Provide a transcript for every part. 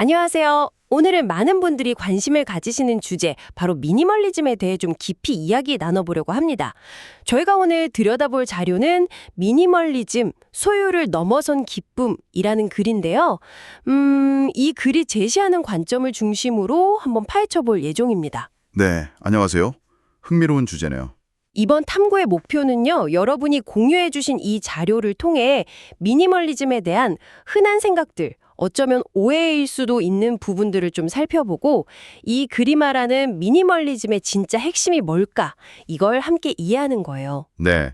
안녕하세요. 오늘은 많은 분들이 관심을 가지시는 주제, 바로 미니멀리즘에 대해 좀 깊이 이야기 나눠보려고 합니다. 저희가 오늘 들여다볼 자료는 미니멀리즘, 소유를 넘어선 기쁨이라는 글인데요. 이 글이 제시하는 관점을 중심으로 한번 파헤쳐볼 예정입니다. 네, 안녕하세요. 흥미로운 주제네요. 이번 탐구의 목표는요, 여러분이 공유해주신 이 자료를 통해 미니멀리즘에 대한 흔한 생각들, 어쩌면 오해일 수도 있는 부분들을 좀 살펴보고 이 글이 말하는 미니멀리즘의 진짜 핵심이 뭘까, 이걸 함께 이해하는 거예요. 네,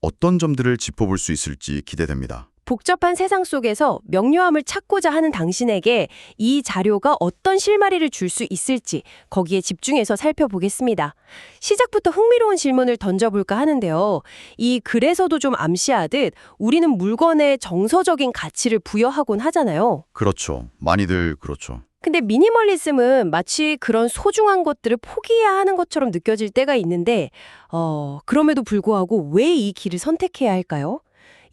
어떤 점들을 짚어볼 수 있을지 기대됩니다. 복잡한 세상 속에서 명료함을 찾고자 하는 당신에게 이 자료가 어떤 실마리를 줄 수 있을지 거기에 집중해서 살펴보겠습니다. 시작부터 흥미로운 질문을 던져볼까 하는데요. 이 글에서도 좀 암시하듯 우리는 물건에 정서적인 가치를 부여하곤 하잖아요. 그렇죠. 많이들 그렇죠. 근데 미니멀리즘은 마치 그런 소중한 것들을 포기해야 하는 것처럼 느껴질 때가 있는데, 그럼에도 불구하고 왜 이 길을 선택해야 할까요?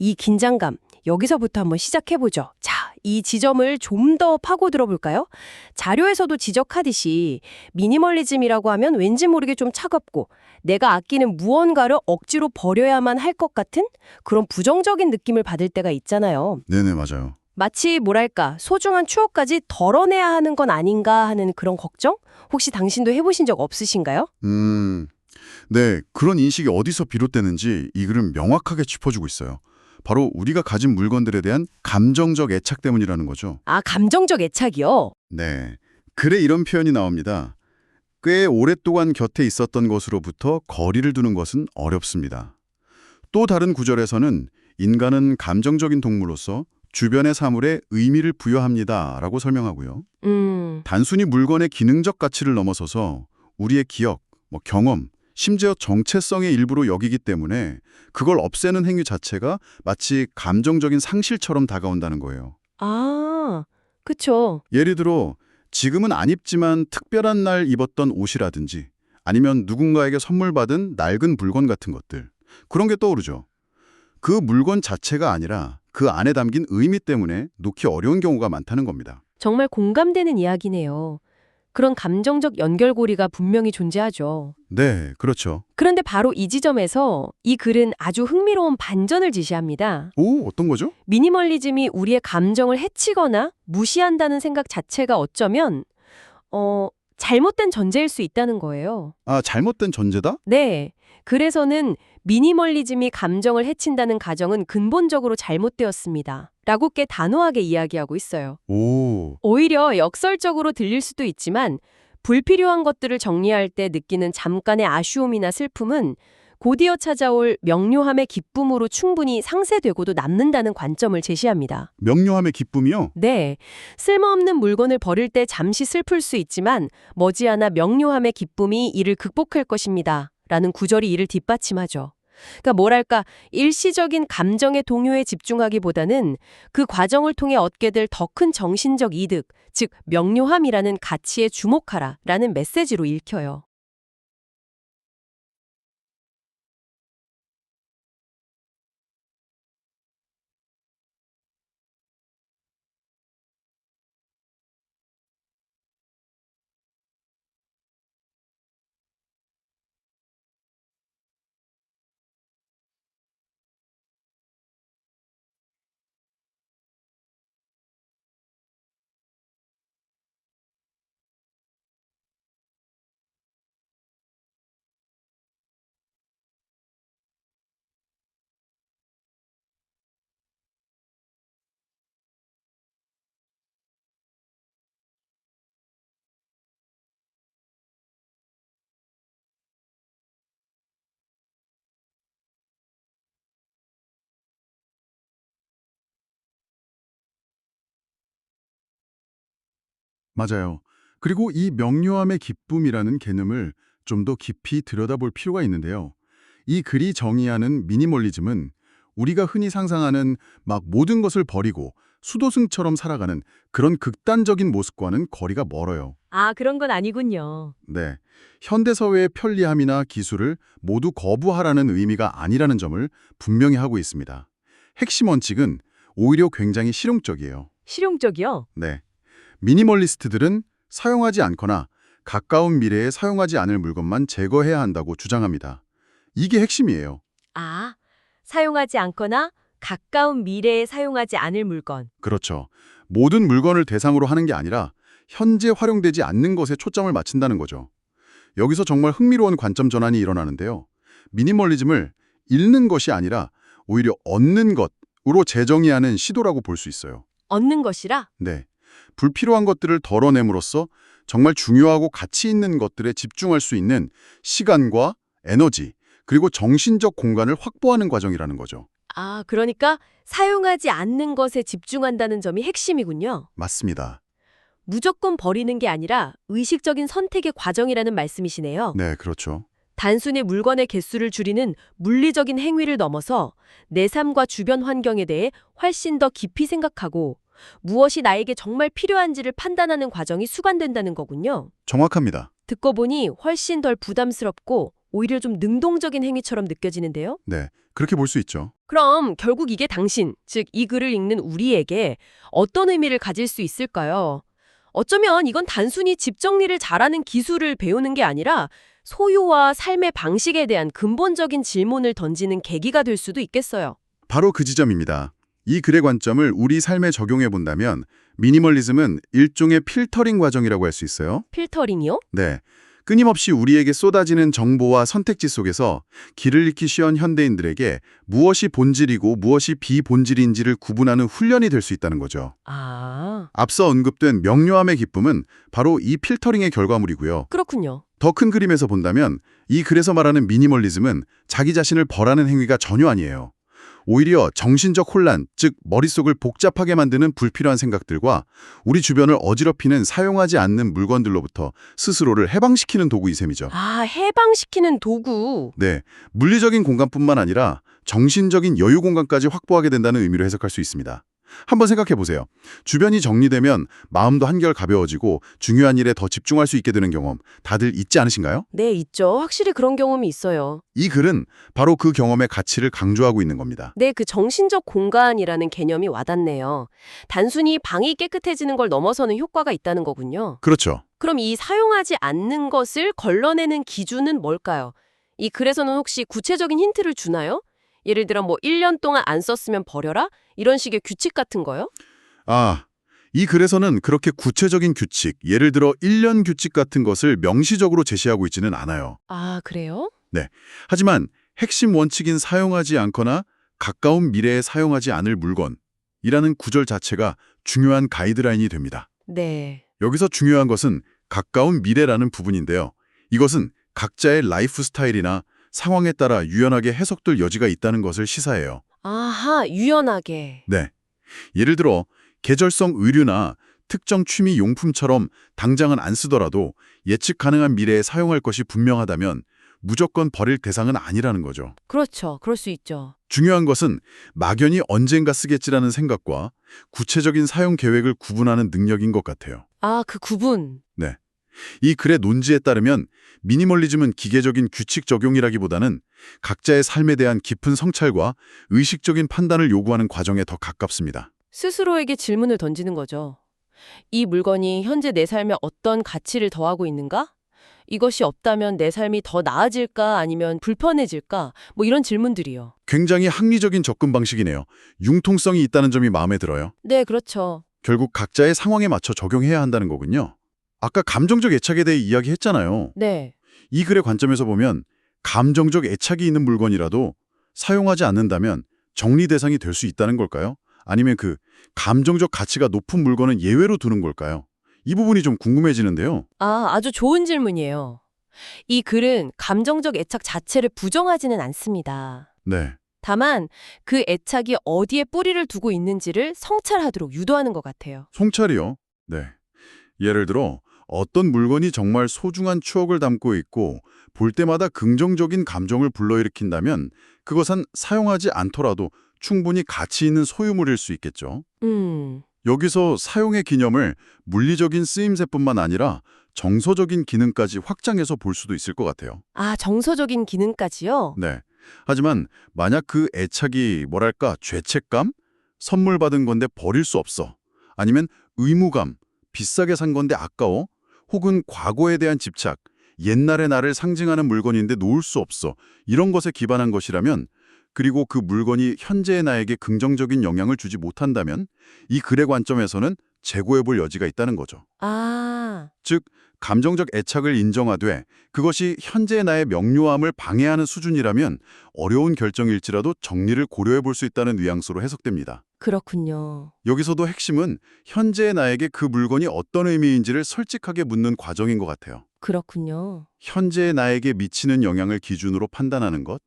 이 긴장감, 여기서부터 한번 시작해보죠. 자, 이 지점을 좀 더 파고 들어볼까요? 자료에서도 지적하듯이 미니멀리즘이라고 하면 왠지 모르게 좀 차갑고 내가 아끼는 무언가를 억지로 버려야만 할 것 같은 그런 부정적인 느낌을 받을 때가 있잖아요. 네네, 맞아요. 마치 뭐랄까 소중한 추억까지 덜어내야 하는 건 아닌가 하는 그런 걱정? 혹시 당신도 해보신 적 없으신가요? 네, 그런 인식이 어디서 비롯되는지 이 글은 명확하게 짚어주고 있어요. 바로 우리가 가진 물건들에 대한 감정적 애착 때문이라는 거죠. 아, 감정적 애착이요? 네, 글에 이런 표현이 나옵니다. 꽤 오랫동안 곁에 있었던 것으로부터 거리를 두는 것은 어렵습니다. 또 다른 구절에서는 인간은 감정적인 동물로서 주변의 사물에 의미를 부여합니다 라고 설명하고요. 단순히 물건의 기능적 가치를 넘어서서 우리의 기억, 경험, 심지어 정체성의 일부로 여기기 때문에 그걸 없애는 행위 자체가 마치 감정적인 상실처럼 다가온다는 거예요. 아, 그쵸. 예를 들어 지금은 안 입지만 특별한 날 입었던 옷이라든지 아니면 누군가에게 선물 받은 낡은 물건 같은 것들, 그런 게 떠오르죠. 그 물건 자체가 아니라 그 안에 담긴 의미 때문에 놓기 어려운 경우가 많다는 겁니다. 정말 공감되는 이야기네요. 그런 감정적 연결고리가 분명히 존재하죠. 네, 그렇죠. 그런데 바로 이 지점에서 이 글은 아주 흥미로운 반전을 지시합니다. 오, 어떤 거죠? 미니멀리즘이 우리의 감정을 해치거나 무시한다는 생각 자체가 어쩌면 잘못된 전제일 수 있다는 거예요. 아, 잘못된 전제다? 네. 그래서는 미니멀리즘이 감정을 해친다는 가정은 근본적으로 잘못되었습니다. 라고 꽤 단호하게 이야기하고 있어요. 오, 오히려 역설적으로 들릴 수도 있지만 불필요한 것들을 정리할 때 느끼는 잠깐의 아쉬움이나 슬픔은 곧이어 찾아올 명료함의 기쁨으로 충분히 상쇄되고도 남는다는 관점을 제시합니다. 명료함의 기쁨이요? 네, 쓸모없는 물건을 버릴 때 잠시 슬플 수 있지만 머지않아 명료함의 기쁨이 이를 극복할 것입니다. 라는 구절이 이를 뒷받침하죠. 그러니까 뭐랄까 일시적인 감정의 동요에 집중하기보다는 그 과정을 통해 얻게 될 더 큰 정신적 이득, 즉 명료함이라는 가치에 주목하라 라는 메시지로 읽혀요. 맞아요. 그리고 이 명료함의 기쁨이라는 개념을 좀 더 깊이 들여다볼 필요가 있는데요. 이 글이 정의하는 미니멀리즘은 우리가 흔히 상상하는 막 모든 것을 버리고 수도승처럼 살아가는 그런 극단적인 모습과는 거리가 멀어요. 아, 그런 건 아니군요. 네. 현대사회의 편리함이나 기술을 모두 거부하라는 의미가 아니라는 점을 분명히 하고 있습니다. 핵심 원칙은 오히려 굉장히 실용적이에요. 실용적이요? 네. 미니멀리스트들은 사용하지 않거나 가까운 미래에 사용하지 않을 물건만 제거해야 한다고 주장합니다. 이게 핵심이에요. 아, 사용하지 않거나 가까운 미래에 사용하지 않을 물건. 그렇죠. 모든 물건을 대상으로 하는 게 아니라 현재 활용되지 않는 것에 초점을 맞춘다는 거죠. 여기서 정말 흥미로운 관점 전환이 일어나는데요. 미니멀리즘을 잃는 것이 아니라 오히려 얻는 것으로 재정의하는 시도라고 볼 수 있어요. 얻는 것이라? 네. 불필요한 것들을 덜어냄으로써 정말 중요하고 가치 있는 것들에 집중할 수 있는 시간과 에너지, 그리고 정신적 공간을 확보하는 과정이라는 거죠. 아, 그러니까 사용하지 않는 것에 집중한다는 점이 핵심이군요. 맞습니다. 무조건 버리는 게 아니라 의식적인 선택의 과정이라는 말씀이시네요. 네, 그렇죠. 단순히 물건의 개수를 줄이는 물리적인 행위를 넘어서 내 삶과 주변 환경에 대해 훨씬 더 깊이 생각하고 무엇이 나에게 정말 필요한지를 판단하는 과정이 수반된다는 거군요. 정확합니다. 듣고 보니 훨씬 덜 부담스럽고 오히려 좀 능동적인 행위처럼 느껴지는데요. 네, 그렇게 볼 수 있죠. 그럼 결국 이게 당신, 즉 이 글을 읽는 우리에게 어떤 의미를 가질 수 있을까요? 어쩌면 이건 단순히 집 정리를 잘하는 기술을 배우는 게 아니라 소유와 삶의 방식에 대한 근본적인 질문을 던지는 계기가 될 수도 있겠어요. 바로 그 지점입니다. 이 글의 관점을 우리 삶에 적용해 본다면 미니멀리즘은 일종의 필터링 과정이라고 할 수 있어요. 필터링이요? 네. 끊임없이 우리에게 쏟아지는 정보와 선택지 속에서 길을 잃기 쉬운 현대인들에게 무엇이 본질이고 무엇이 비본질인지를 구분하는 훈련이 될 수 있다는 거죠. 아, 앞서 언급된 명료함의 기쁨은 바로 이 필터링의 결과물이고요. 그렇군요. 더 큰 그림에서 본다면 이 글에서 말하는 미니멀리즘은 자기 자신을 벌하는 행위가 전혀 아니에요. 오히려 정신적 혼란, 즉 머릿속을 복잡하게 만드는 불필요한 생각들과 우리 주변을 어지럽히는 사용하지 않는 물건들로부터 스스로를 해방시키는 도구인 셈이죠. 아, 해방시키는 도구. 네, 물리적인 공간뿐만 아니라 정신적인 여유 공간까지 확보하게 된다는 의미로 해석할 수 있습니다. 한번 생각해 보세요. 주변이 정리되면 마음도 한결 가벼워지고 중요한 일에 더 집중할 수 있게 되는 경험 다들 있지 않으신가요? 네, 있죠. 확실히 그런 경험이 있어요. 이 글은 바로 그 경험의 가치를 강조하고 있는 겁니다. 네, 그 정신적 공간이라는 개념이 와닿네요. 단순히 방이 깨끗해지는 걸 넘어서는 효과가 있다는 거군요. 그렇죠. 그럼 이 사용하지 않는 것을 걸러내는 기준은 뭘까요? 이 글에서는 혹시 구체적인 힌트를 주나요? 예를 들어 뭐 1년 동안 안 썼으면 버려라? 이런 식의 규칙 같은 거요? 아, 이 글에서는 그렇게 구체적인 규칙, 예를 들어 1년 규칙 같은 것을 명시적으로 제시하고 있지는 않아요. 아, 그래요? 네. 하지만 핵심 원칙인 사용하지 않거나 가까운 미래에 사용하지 않을 물건이라는 구절 자체가 중요한 가이드라인이 됩니다. 네. 여기서 중요한 것은 가까운 미래라는 부분인데요. 이것은 각자의 라이프 스타일이나 상황에 따라 유연하게 해석될 여지가 있다는 것을 시사해요. 아하, 유연하게. 네. 예를 들어 계절성 의류나 특정 취미 용품처럼 당장은 안 쓰더라도 예측 가능한 미래에 사용할 것이 분명하다면 무조건 버릴 대상은 아니라는 거죠. 그렇죠. 그럴 수 있죠. 중요한 것은 막연히 언젠가 쓰겠지라는 생각과 구체적인 사용 계획을 구분하는 능력인 것 같아요. 아, 그 구분. 네. 이 글의 논지에 따르면 미니멀리즘은 기계적인 규칙 적용이라기보다는 각자의 삶에 대한 깊은 성찰과 의식적인 판단을 요구하는 과정에 더 가깝습니다. 스스로에게 질문을 던지는 거죠. 이 물건이 현재 내 삶에 어떤 가치를 더하고 있는가? 이것이 없다면 내 삶이 더 나아질까 아니면 불편해질까? 뭐 이런 질문들이요. 굉장히 합리적인 접근 방식이네요. 융통성이 있다는 점이 마음에 들어요. 네, 그렇죠. 결국 각자의 상황에 맞춰 적용해야 한다는 거군요. 아까 감정적 애착에 대해 이야기했잖아요. 네. 이 글의 관점에서 보면 감정적 애착이 있는 물건이라도 사용하지 않는다면 정리 대상이 될 수 있다는 걸까요? 아니면 그 감정적 가치가 높은 물건은 예외로 두는 걸까요? 이 부분이 좀 궁금해지는데요. 아, 아주 좋은 질문이에요. 이 글은 감정적 애착 자체를 부정하지는 않습니다. 네. 다만 그 애착이 어디에 뿌리를 두고 있는지를 성찰하도록 유도하는 것 같아요. 송찰이요. 네. 예를 들어 어떤 물건이 정말 소중한 추억을 담고 있고 볼 때마다 긍정적인 감정을 불러일으킨다면 그것은 사용하지 않더라도 충분히 가치 있는 소유물일 수 있겠죠. 여기서 사용의 개념을 물리적인 쓰임새뿐만 아니라 정서적인 기능까지 확장해서 볼 수도 있을 것 같아요. 아, 정서적인 기능까지요? 네. 하지만 만약 그 애착이 뭐랄까 죄책감? 선물 받은 건데 버릴 수 없어. 아니면 의무감, 비싸게 산 건데 아까워? 혹은 과거에 대한 집착, 옛날의 나를 상징하는 물건인데 놓을 수 없어. 이런 것에 기반한 것이라면, 그리고 그 물건이 현재의 나에게 긍정적인 영향을 주지 못한다면 이 글의 관점에서는 재고해볼 여지가 있다는 거죠. 아, 즉, 감정적 애착을 인정하되 그것이 현재의 나의 명료함을 방해하는 수준이라면 어려운 결정일지라도 정리를 고려해볼 수 있다는 뉘앙스로 해석됩니다. 그렇군요. 여기서도 핵심은 현재의 나에게 그 물건이 어떤 의미인지를 솔직하게 묻는 과정인 것 같아요. 그렇군요. 현재의 나에게 미치는 영향을 기준으로 판단하는 것,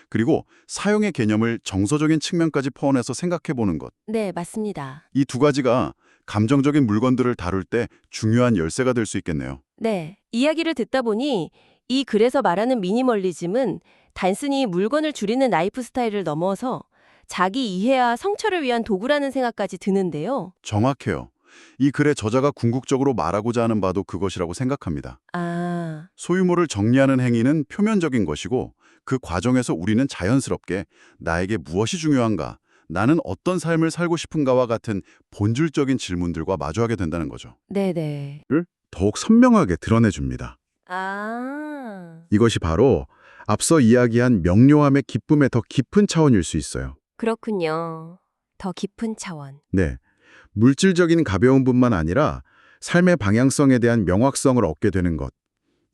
그리고 사용의 개념을 정서적인 측면까지 포함해서 생각해보는 것. 네, 맞습니다. 이 두 가지가 감정적인 물건들을 다룰 때 중요한 열쇠가 될 수 있겠네요. 네, 이야기를 듣다 보니 이 글에서 말하는 미니멀리즘은 단순히 물건을 줄이는 라이프 스타일을 넘어서 자기 이해와 성찰을 위한 도구라는 생각까지 드는데요. 정확해요. 이 글의 저자가 궁극적으로 말하고자 하는 바도 그것이라고 생각합니다. 아, 소유물을 정리하는 행위는 표면적인 것이고 그 과정에서 우리는 자연스럽게 나에게 무엇이 중요한가, 나는 어떤 삶을 살고 싶은가와 같은 본질적인 질문들과 마주하게 된다는 거죠. 네네. 를 더욱 선명하게 드러내줍니다. 아, 이것이 바로 앞서 이야기한 명료함의 기쁨의 더 깊은 차원일 수 있어요. 그렇군요. 더 깊은 차원. 네, 물질적인 가벼움뿐만 아니라 삶의 방향성에 대한 명확성을 얻게 되는 것.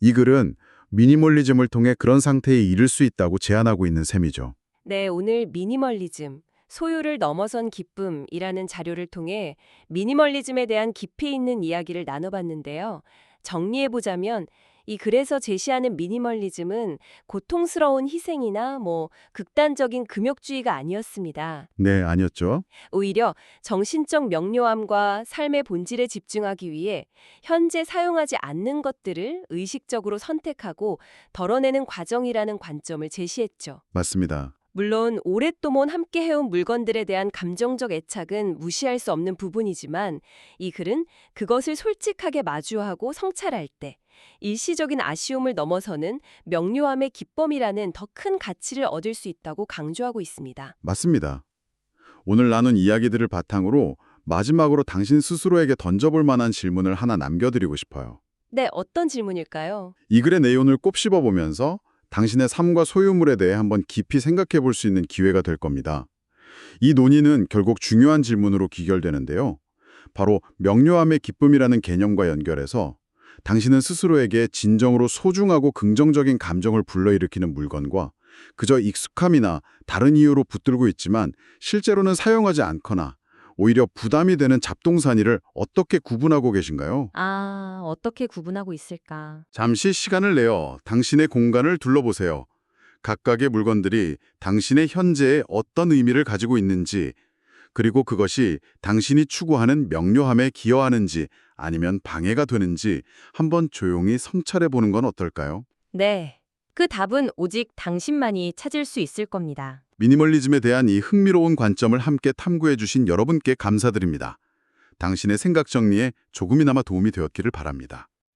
이 글은 미니멀리즘을 통해 그런 상태에 이를 수 있다고 제안하고 있는 셈이죠. 네, 오늘 미니멀리즘, 소유를 넘어선 기쁨이라는 자료를 통해 미니멀리즘에 대한 깊이 있는 이야기를 나눠봤는데요. 정리해보자면 이 글에서 제시하는 미니멀리즘은 고통스러운 희생이나 극단적인 금욕주의가 아니었습니다. 네, 아니었죠? 오히려 정신적 명료함과 삶의 본질에 집중하기 위해 현재 사용하지 않는 것들을 의식적으로 선택하고 덜어내는 과정이라는 관점을 제시했죠. 맞습니다. 물론 오랫동안 함께 해온 물건들에 대한 감정적 애착은 무시할 수 없는 부분이지만 이 글은 그것을 솔직하게 마주하고 성찰할 때 일시적인 아쉬움을 넘어서는 명료함의 기쁨이라는 더 큰 가치를 얻을 수 있다고 강조하고 있습니다. 맞습니다. 오늘 나눈 이야기들을 바탕으로 마지막으로 당신 스스로에게 던져볼 만한 질문을 하나 남겨드리고 싶어요. 네, 어떤 질문일까요? 이 글의 내용을 곱씹어보면서 당신의 삶과 소유물에 대해 한번 깊이 생각해 볼 수 있는 기회가 될 겁니다. 이 논의는 결국 중요한 질문으로 귀결되는데요. 바로 명료함의 기쁨이라는 개념과 연결해서 당신은 스스로에게 진정으로 소중하고 긍정적인 감정을 불러일으키는 물건과 그저 익숙함이나 다른 이유로 붙들고 있지만 실제로는 사용하지 않거나 오히려 부담이 되는 잡동사니를 어떻게 구분하고 계신가요? 아, 어떻게 구분하고 있을까? 잠시 시간을 내어 당신의 공간을 둘러보세요. 각각의 물건들이 당신의 현재에 어떤 의미를 가지고 있는지, 그리고 그것이 당신이 추구하는 명료함에 기여하는지 아니면 방해가 되는지 한번 조용히 성찰해 보는 건 어떨까요? 네, 그 답은 오직 당신만이 찾을 수 있을 겁니다. 미니멀리즘에 대한 이 흥미로운 관점을 함께 탐구해 주신 여러분께 감사드립니다. 당신의 생각 정리에 조금이나마 도움이 되었기를 바랍니다.